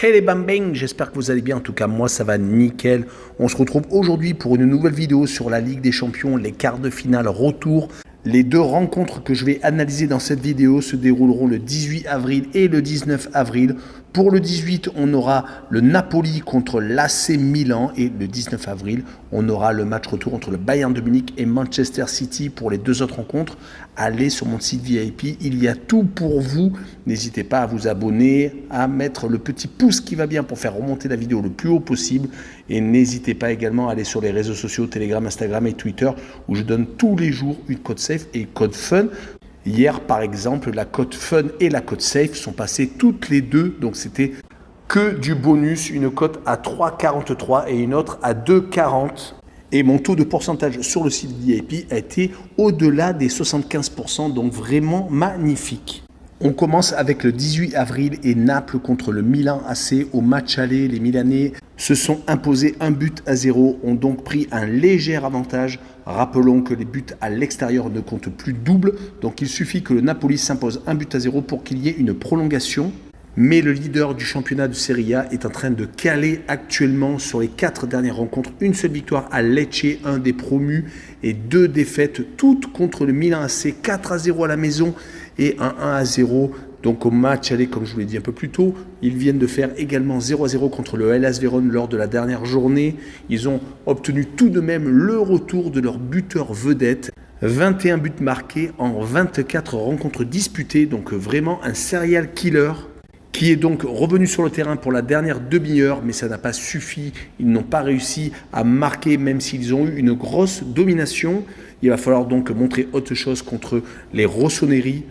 Hey les bambins, j'espère que vous allez bien, en tout cas moi ça va nickel. On se retrouve aujourd'hui pour une nouvelle vidéo sur la Ligue des Champions, les quarts de finale retour. Les deux rencontres que je vais analyser dans cette vidéo se dérouleront le 18 avril et le 19 avril. Pour le 18, on aura le Napoli contre l'AC Milan et le 19 avril, on aura le match retour entre le Bayern de Munich et Manchester City. Pour les deux autres rencontres, allez sur mon site VIP, il y a tout pour vous. N'hésitez pas à vous abonner, à mettre le petit pouce qui va bien pour faire remonter la vidéo le plus haut possible. Et n'hésitez pas également à aller sur les réseaux sociaux, Telegram, Instagram et Twitter, où je donne tous les jours une code safe et une code fun. Hier, par exemple, la cote fun et la cote safe sont passées toutes les deux. Donc, c'était que du bonus. Une cote à 3,43 et une autre à 2,40. Et mon taux de pourcentage sur le site VIP a été au-delà des 75%. Donc, vraiment magnifique. On commence avec le 18 avril et Naples contre le Milan AC. Au match aller, les Milanais se sont imposés 1-0, ont donc pris un léger avantage. Rappelons que les buts à l'extérieur ne comptent plus double, donc il suffit que le Napoli s'impose 1-0 pour qu'il y ait une prolongation. Mais le leader du championnat de Serie A est en train de caler actuellement sur les 4 dernières rencontres une seule victoire à Lecce, un des promus, et 2 défaites, toutes contre le Milan AC, 4-0 à la maison et un 1-0. Donc au match aller, comme je vous l'ai dit un peu plus tôt, ils viennent de faire également 0-0 contre le Hellas Vérone lors de la dernière journée. Ils ont obtenu tout de même le retour de leur buteur vedette. 21 buts marqués en 24 rencontres disputées, donc vraiment un serial killer qui est donc revenu sur le terrain pour la dernière demi-heure, mais ça n'a pas suffi. Ils n'ont pas réussi à marquer, même s'ils ont eu une grosse domination. Il va falloir donc montrer autre chose contre les Rossoneri,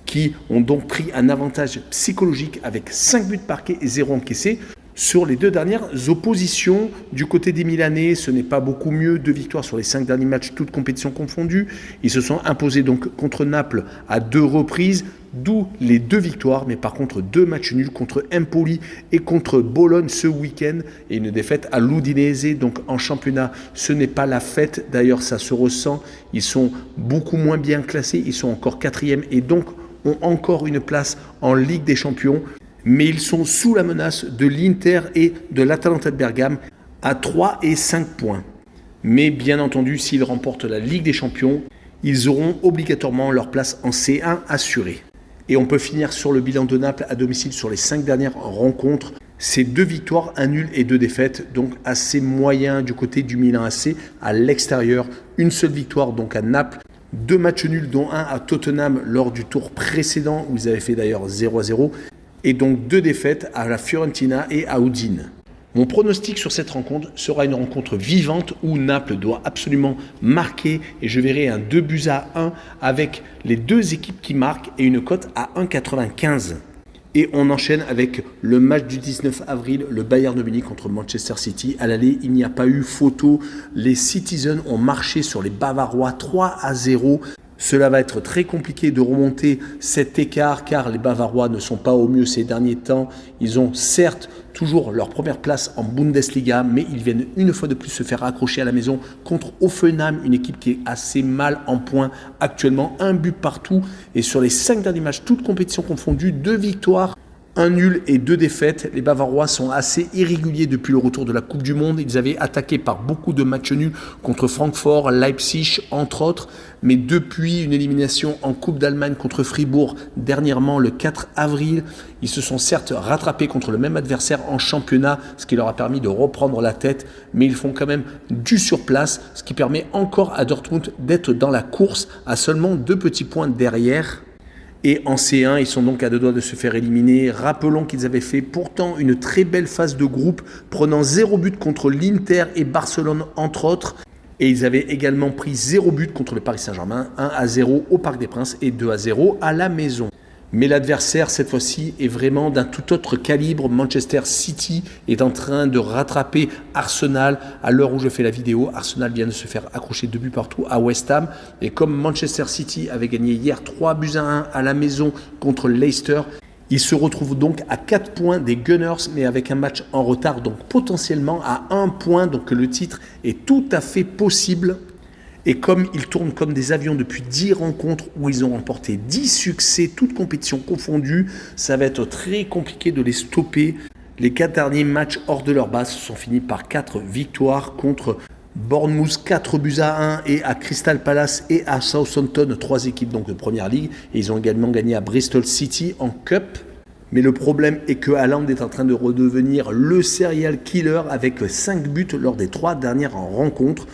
qui ont donc pris un avantage psychologique avec 5 buts marqués et 0 encaissés. Sur les 2 dernières oppositions, du côté des Milanais, ce n'est pas beaucoup mieux. 2 victoires sur les 5 derniers matchs, toutes compétitions confondues. Ils se sont imposés donc contre Naples à 2 reprises, d'où les 2 victoires. Mais par contre, 2 matchs nuls contre Empoli et contre Bologne ce week-end. Et une défaite à l'Udinese. Donc en championnat, ce n'est pas la fête. D'ailleurs, ça se ressent. Ils sont beaucoup moins bien classés. Ils sont encore 4e et donc ont encore une place en Ligue des Champions. Mais ils sont sous la menace de l'Inter et de l'Atalanta de Bergame à 3 et 5 points. Mais bien entendu, s'ils remportent la Ligue des Champions, ils auront obligatoirement leur place en C1 assurée. Et on peut finir sur le bilan de Naples à domicile sur les 5 dernières rencontres. C'est 2 victoires, 1 nul et 2 défaites, donc assez moyen du côté du Milan AC. À l'extérieur, une seule victoire donc à Naples. 2 matchs nuls, dont un à Tottenham lors du tour précédent, où ils avaient fait d'ailleurs 0-0. Et donc 2 défaites à la Fiorentina et à Udine. Mon pronostic sur cette rencontre sera une rencontre vivante où Naples doit absolument marquer et je verrai un 2-1 avec les 2 équipes qui marquent et une cote à 1,95. Et on enchaîne avec le match du 19 avril, le Bayern de Munich contre Manchester City. À l'aller, il n'y a pas eu photo. Les Citizens ont marché sur les Bavarois 3-0. Cela va être très compliqué de remonter cet écart car les Bavarois ne sont pas au mieux ces derniers temps. Ils ont certes toujours leur première place en Bundesliga, mais ils viennent une fois de plus se faire accrocher à la maison contre Hoffenheim, une équipe qui est assez mal en points actuellement. 1 but partout et sur les 5 derniers matchs, toutes compétitions confondues, 2 victoires, 1 nul et 2 défaites. Les Bavarois sont assez irréguliers depuis le retour de la Coupe du Monde. Ils avaient attaqué par beaucoup de matchs nuls contre Francfort, Leipzig, entre autres. Mais depuis une élimination en Coupe d'Allemagne contre Fribourg, dernièrement le 4 avril, ils se sont certes rattrapés contre le même adversaire en championnat, ce qui leur a permis de reprendre la tête. Mais ils font quand même du surplace, ce qui permet encore à Dortmund d'être dans la course à seulement 2 petits points derrière. Et en C1, ils sont donc à 2 doigts de se faire éliminer. Rappelons qu'ils avaient fait pourtant une très belle phase de groupe, prenant 0 but contre l'Inter et Barcelone, entre autres. Et ils avaient également pris 0 but contre le Paris Saint-Germain, 1-0 au Parc des Princes et 2-0 à la maison. Mais l'adversaire, cette fois-ci, est vraiment d'un tout autre calibre. Manchester City est en train de rattraper Arsenal. À l'heure où je fais la vidéo, Arsenal vient de se faire accrocher 2 buts partout à West Ham. Et comme Manchester City avait gagné hier 3-1 à la maison contre Leicester, ils se retrouvent donc à 4 points des Gunners, mais avec un match en retard, donc potentiellement à 1 point. Donc le titre est tout à fait possible. Et comme ils tournent comme des avions depuis 10 rencontres où ils ont remporté 10 succès, toutes compétitions confondues, ça va être très compliqué de les stopper. Les 4 derniers matchs hors de leur base sont finis par 4 victoires contre Bournemouth 4-1 et à Crystal Palace et à Southampton, 3 équipes donc de Première Ligue. Et ils ont également gagné à Bristol City en Cup. Mais le problème est que Haaland est en train de redevenir le serial killer avec 5 buts lors des 3 dernières rencontres.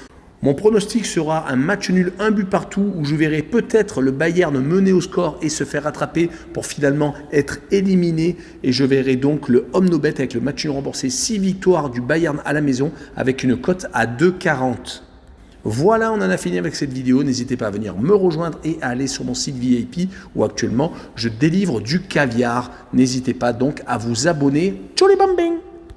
Mon pronostic sera un match nul, 1 but partout, où je verrai peut-être le Bayern mener au score et se faire rattraper pour finalement être éliminé. Et je verrai donc le Home No Bet avec le match nul remboursé, 6 victoires du Bayern à la maison avec une cote à 2,40. Voilà, on en a fini avec cette vidéo. N'hésitez pas à venir me rejoindre et à aller sur mon site VIP où actuellement je délivre du caviar. N'hésitez pas donc à vous abonner. Tchou les bambing!